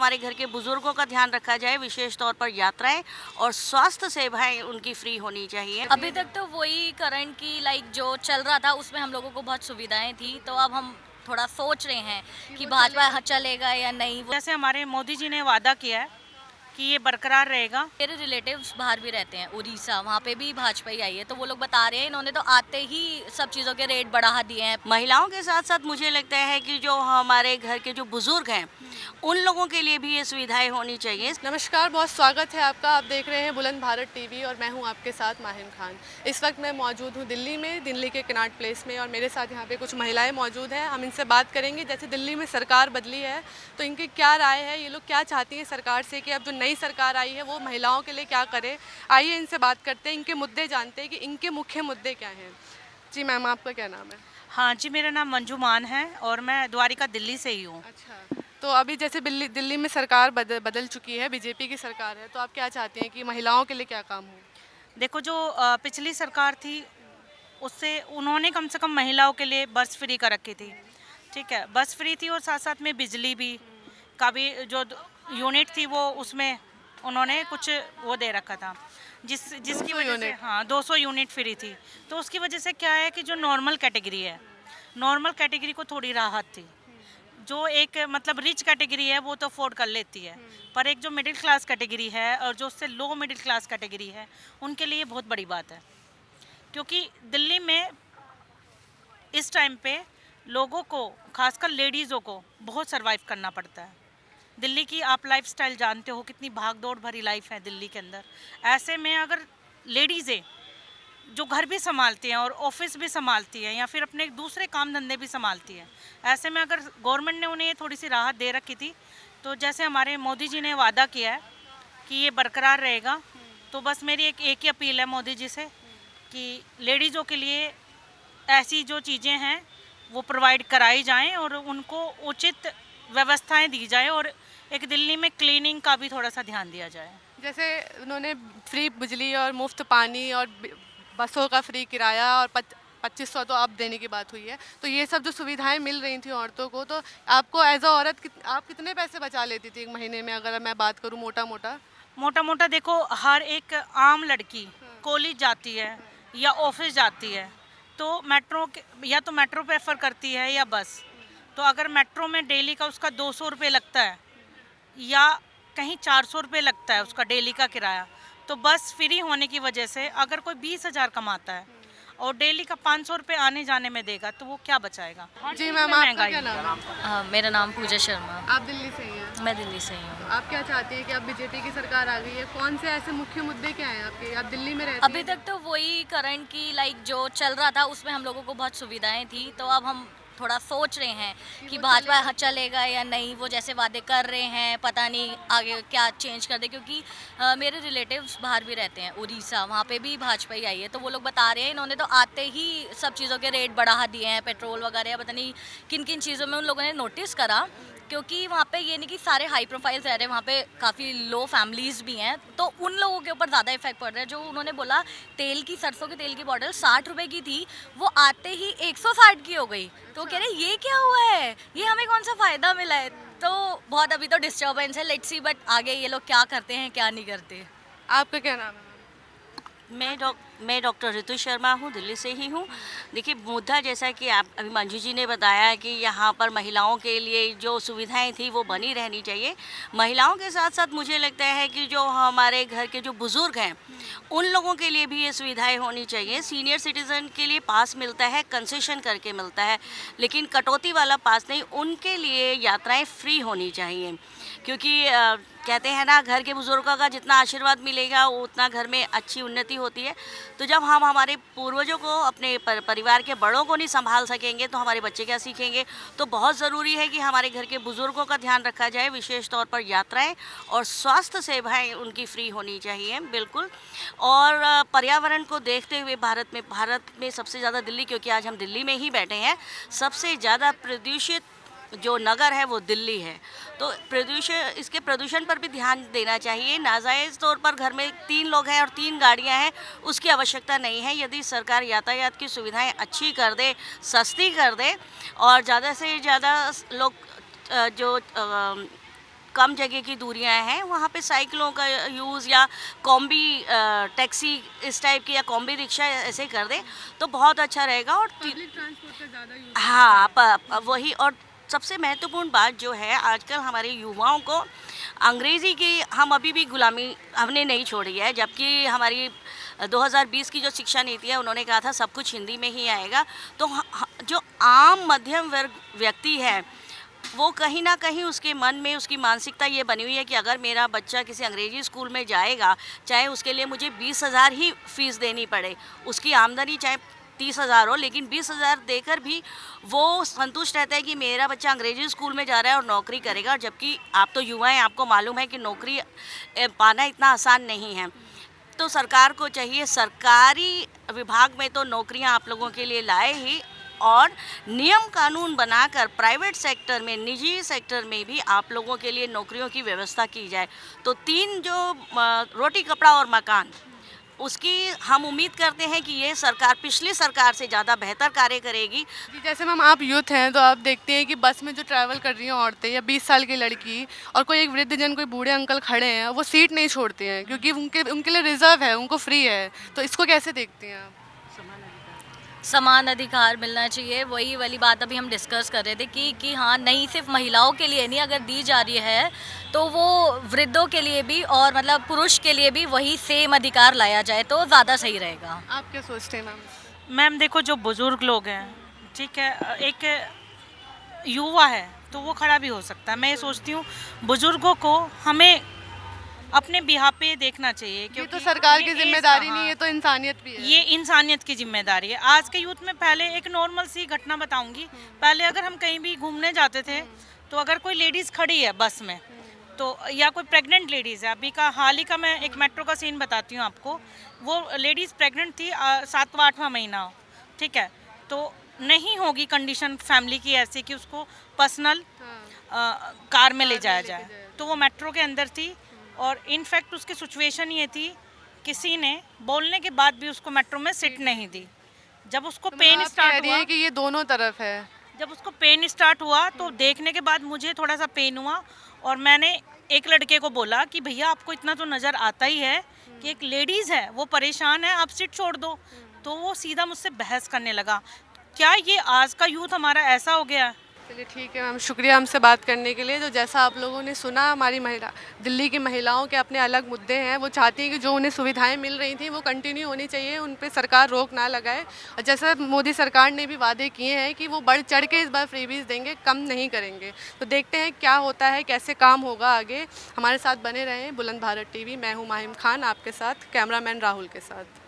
हमारे घर के बुजुर्गों का ध्यान रखा जाए, विशेष तौर पर यात्राएं और स्वास्थ्य सेवाएं उनकी फ्री होनी चाहिए। अभी तक तो वही करंट की लाइक जो चल रहा था उसमें हम लोगों को बहुत सुविधाएं थी, तो अब हम थोड़ा सोच रहे हैं कि भाजपा चलेगा या नहीं। जैसे हमारे मोदी जी ने वादा किया है कि ये बरकरार रहेगा। मेरे रिलेटिव्स बाहर भी रहते हैं, उड़ीसा, वहाँ पे भी भाजपा ही आई है, तो वो लोग बता रहे हैं इन्होंने तो आते ही सब चीज़ों के रेट बढ़ा दिए हैं। महिलाओं के साथ साथ मुझे लगता है कि जो हमारे घर के जो बुजुर्ग हैं उन लोगों के लिए भी ये सुविधाएं होनी चाहिए। नमस्कार, बहुत स्वागत है आपका। आप देख रहे हैं बुलंद भारत टीवी और मैं हूं आपके साथ माहिम खान। इस वक्त मैं मौजूद हूं दिल्ली में, दिल्ली के कनॉट प्लेस में, और मेरे साथ यहां पे कुछ महिलाएं मौजूद हैं। हम इनसे बात करेंगे, जैसे दिल्ली में सरकार बदली है तो इनकी क्या राय है, ये लोग क्या चाहती हैं सरकार से कि अब जो नई सरकार आई है वो महिलाओं के लिए क्या करे। आइए इनसे बात करते हैं, इनके मुद्दे जानते हैं कि इनके मुख्य मुद्दे क्या हैं। जी मैम, आपका क्या नाम है? हाँ जी, मेरा नाम मंजू मान है और मैं द्वारिका दिल्ली से ही हूँ। अच्छा, तो अभी जैसे दिल्ली में सरकार बदल चुकी है, बीजेपी की सरकार है, तो आप क्या चाहती हैं कि महिलाओं के लिए क्या काम हो? देखो, जो पिछली सरकार थी उससे उन्होंने कम से कम महिलाओं के लिए बस फ्री कर रखी थी। ठीक है, बस फ्री थी और साथ साथ में बिजली भी का भी जो यूनिट थी वो उसमें उन्होंने कुछ वो दे रखा था, जिसकी वजह से 200 यूनिट फ्री थी। तो उसकी वजह से क्या है कि जो नॉर्मल कैटेगरी है, नॉर्मल कैटेगरी को थोड़ी राहत थी। जो एक मतलब रिच कैटेगरी है वो तो अफोर्ड कर लेती है, पर एक जो मिडिल क्लास कैटेगरी है और जो उससे लो मिडिल क्लास कैटेगरी है उनके लिए बहुत बड़ी बात है। क्योंकि दिल्ली में इस टाइम पे लोगों को, खासकर लेडीज़ों को, बहुत सरवाइव करना पड़ता है। दिल्ली की आप लाइफस्टाइल जानते हो, कितनी भाग दौड़ भरी लाइफ है दिल्ली के अंदर। ऐसे में अगर लेडीज़ें जो घर भी संभालती हैं और ऑफिस भी संभालती हैं या फिर अपने दूसरे काम धंधे भी संभालती हैं, ऐसे में अगर गवर्नमेंट ने उन्हें थोड़ी सी राहत दे रखी थी, तो जैसे हमारे मोदी जी ने वादा किया है कि ये बरकरार रहेगा, तो बस मेरी एक ही अपील है मोदी जी से कि लेडीज़ों के लिए ऐसी जो चीज़ें हैं वो प्रोवाइड कराई जाएं और उनको उचित व्यवस्थाएं दी जाए और एक दिल्ली में क्लीनिंग का भी थोड़ा सा ध्यान दिया जाए। जैसे उन्होंने फ्री बिजली और मुफ्त पानी और बसों का फ्री किराया और 2500 तो अब देने की बात हुई है, तो ये सब जो सुविधाएं मिल रही थी औरतों को, तो आपको एज अ औरत आप कितने पैसे बचा लेती थी एक महीने में, अगर मैं बात करूँ मोटा मोटा? देखो, हर एक आम लड़की कॉलेज जाती है या ऑफिस जाती है तो या तो मेट्रो प्रेफर करती है या बस। तो अगर मेट्रो में डेली का उसका 200 रुपये लगता है या कहीं 400 रुपये लगता है उसका डेली का किराया, तो बस फ्री होने की वजह से अगर कोई 20,000 कमाता है और डेली का 500 रुपये आने जाने में देगा तो वो क्या बचाएगा। जी मैम, आपका क्या नाम है? मेरा नाम पूजा शर्मा। आप दिल्ली से ही हैं? मैं दिल्ली से ही हूँ। आप क्या चाहती हैं कि अब बीजेपी की सरकार आ गई है, कौन से ऐसे मुख्य मुद्दे क्या हैं आपके? आप दिल्ली में रहती अभी तक तो वही करंट की लाइक जो चल रहा था उसमें हम लोगों को बहुत सुविधाएं थी, तो अब हम थोड़ा सोच रहे हैं कि भाजपा चलेगा या नहीं। वो जैसे वादे कर रहे हैं, पता नहीं आगे क्या चेंज कर दे, क्योंकि मेरे रिलेटिव्स बाहर भी रहते हैं, उड़ीसा, वहाँ पे भी भाजपा ही आई है, तो वो लोग बता रहे हैं इन्होंने तो आते ही सब चीज़ों के रेट बढ़ा दिए हैं, पेट्रोल वगैरह, पता नहीं किन किन चीज़ों में उन लोगों ने नोटिस करा। क्योंकि वहाँ पे ये नहीं कि सारे हाई प्रोफाइल्स रह रहे हैं, वहाँ पे काफ़ी लो फैमिलीज़ भी हैं, तो उन लोगों के ऊपर ज़्यादा इफेक्ट पड़ रहा है। जो उन्होंने बोला तेल की, सरसों के तेल की बॉटल 60 रुपए की थी, वो आते ही 160 की हो गई। तो वो कह रहे ये क्या हुआ है, ये हमें कौन सा फ़ायदा मिला है। तो बहुत अभी तो डिस्टर्बेंस है, लेट्स सी बट आगे ये लोग क्या करते हैं क्या नहीं करते। आपका क्या नाम है? मैं डॉक्टर ऋतु शर्मा हूँ, दिल्ली से ही हूँ। देखिए, मुद्दा जैसा कि आप अभी मंजू जी ने बताया कि यहाँ पर महिलाओं के लिए जो सुविधाएं थी वो बनी रहनी चाहिए। महिलाओं के साथ साथ मुझे लगता है कि जो हमारे घर के जो बुज़ुर्ग हैं उन लोगों के लिए भी ये सुविधाएं होनी चाहिए। सीनियर सिटीज़न के लिए पास मिलता है, कंसेशन करके मिलता है, लेकिन कटौती वाला पास नहीं। उनके लिए यात्राएँ फ्री होनी चाहिए, क्योंकि कहते हैं ना, घर के बुज़ुर्गों का जितना आशीर्वाद मिलेगा उतना घर में अच्छी उन्नति होती है। तो जब हम हमारे पूर्वजों को, अपने परिवार के बड़ों को नहीं संभाल सकेंगे तो हमारे बच्चे क्या सीखेंगे। तो बहुत ज़रूरी है कि हमारे घर के बुज़ुर्गों का ध्यान रखा जाए, विशेष तौर पर यात्राएं और स्वास्थ्य सेवाएं उनकी फ्री होनी चाहिए, बिल्कुल। और पर्यावरण को देखते हुए भारत में सबसे ज़्यादा दिल्ली, क्योंकि आज हम दिल्ली में ही बैठे हैं, सबसे ज़्यादा प्रदूषित जो नगर है वो दिल्ली है। तो इसके प्रदूषण पर भी ध्यान देना चाहिए। नाजायज़ तौर पर घर में 3 लोग हैं और 3 गाड़ियां हैं, उसकी आवश्यकता नहीं है। यदि सरकार यातायात की सुविधाएं अच्छी कर दे, सस्ती कर दे और ज़्यादा से ज़्यादा लोग जो कम जगह की दूरियां हैं वहाँ पे साइकिलों का यूज़ या कॉम्बी टैक्सी इस टाइप की या कॉम्बी रिक्शा ऐसे कर दे तो बहुत अच्छा रहेगा। और पब्लिक ट्रांसपोर्ट का ज़्यादा यूज़ हाँ वही। और सबसे महत्वपूर्ण बात जो है आजकल हमारे युवाओं को अंग्रेज़ी की हम अभी भी गुलामी हमने नहीं छोड़ी है, जबकि हमारी 2020 की जो शिक्षा नीति है उन्होंने कहा था सब कुछ हिंदी में ही आएगा। तो जो आम मध्यम वर्ग व्यक्ति है वो कहीं ना कहीं उसके मन में उसकी मानसिकता ये बनी हुई है कि अगर मेरा बच्चा किसी अंग्रेजी स्कूल में जाएगा, चाहे उसके लिए मुझे 20,000 ही फीस देनी पड़े, उसकी आमदनी चाहे 30,000 हो, लेकिन 20,000 देकर भी वो संतुष्ट रहता है कि मेरा बच्चा अंग्रेजी स्कूल में जा रहा है और नौकरी करेगा। जबकि आप तो युवा हैं, आपको मालूम है कि नौकरी पाना इतना आसान नहीं है। तो सरकार को चाहिए सरकारी विभाग में तो नौकरियां आप लोगों के लिए लाए ही, और नियम कानून बनाकर प्राइवेट सेक्टर में, निजी सेक्टर में भी आप लोगों के लिए नौकरियों की व्यवस्था की जाए। तो 3 जो रोटी कपड़ा और मकान, उसकी हम उम्मीद करते हैं कि ये सरकार पिछली सरकार से ज़्यादा बेहतर कार्य करेगी। जी, जैसे मैम आप यूथ हैं तो आप देखते हैं कि बस में जो ट्रैवल कर रही हैं औरतें या 20 साल की लड़की और कोई एक वृद्धजन, कोई बूढ़े अंकल खड़े हैं, वो सीट नहीं छोड़ते हैं क्योंकि उनके लिए रिजर्व है, उनको फ्री है। तो इसको कैसे देखते हैं आप? समान अधिकार मिलना चाहिए, वही वाली बात अभी हम डिस्कस कर रहे थे कि हाँ, नहीं सिर्फ महिलाओं के लिए नहीं, अगर दी जा रही है तो वो वृद्धों के लिए भी और मतलब पुरुष के लिए भी वही सेम अधिकार लाया जाए तो ज़्यादा सही रहेगा। आप क्या सोचते हैं मैम? मैम देखो, जो बुज़ुर्ग लोग हैं, ठीक है, एक युवा है तो वो खड़ा भी हो सकता है। मैं ये सोचती हूँ बुज़ुर्गों को हमें अपने बिहार पे देखना चाहिए, ये क्योंकि तो सरकार की ये जिम्मेदारी हाँ, नहीं है, तो इंसानियत भी है। ये इंसानियत की जिम्मेदारी है। आज के यूथ में, पहले एक नॉर्मल सी घटना बताऊंगी। पहले अगर हम कहीं भी घूमने जाते थे तो अगर कोई लेडीज़ खड़ी है बस में तो, या कोई प्रेग्नेंट लेडीज़ है, अभी का हाल ही का मैं एक मेट्रो का सीन बताती हूँ आपको। वो लेडीज़ प्रेग्नेंट थी, 7वां 8वां महीना हो, ठीक है, तो नहीं होगी कंडीशन फैमिली की ऐसी कि उसको पर्सनल कार में ले जाया जाए, तो वो मेट्रो के अंदर थी। और इनफैक्ट उसकी सिचुएशन ये थी, किसी ने बोलने के बाद भी उसको मेट्रो में सीट नहीं दी। जब उसको तो पेन आप कह स्टार्ट रही हुआ, हैं कि ये दोनों तरफ है। जब उसको पेन स्टार्ट हुआ तो देखने के बाद मुझे थोड़ा सा पेन हुआ, और मैंने एक लड़के को बोला कि भैया आपको इतना तो नज़र आता ही है कि एक लेडीज़ है, वो परेशान है, आप सीट छोड़ दो। तो वो सीधा मुझसे बहस करने लगा। क्या ये आज का यूथ हमारा ऐसा हो गया है? चलिए ठीक है मैम, शुक्रिया हमसे बात करने के लिए। जो जैसा आप लोगों ने सुना, हमारी दिल्ली की महिलाओं के अपने अलग मुद्दे हैं। वो चाहती हैं कि जो उन्हें सुविधाएं मिल रही थी वो कंटिन्यू होनी चाहिए, उन पे सरकार रोक ना लगाए। और जैसा मोदी सरकार ने भी वादे किए हैं कि वो बढ़ चढ़ के इस बार फ्रीबीज देंगे, कम नहीं करेंगे। तो देखते हैं क्या होता है, कैसे काम होगा आगे। हमारे साथ बने रहें बुलंद भारत टीवी। मैं हूँ माहिम खान, आपके साथ कैमरामैन राहुल के साथ।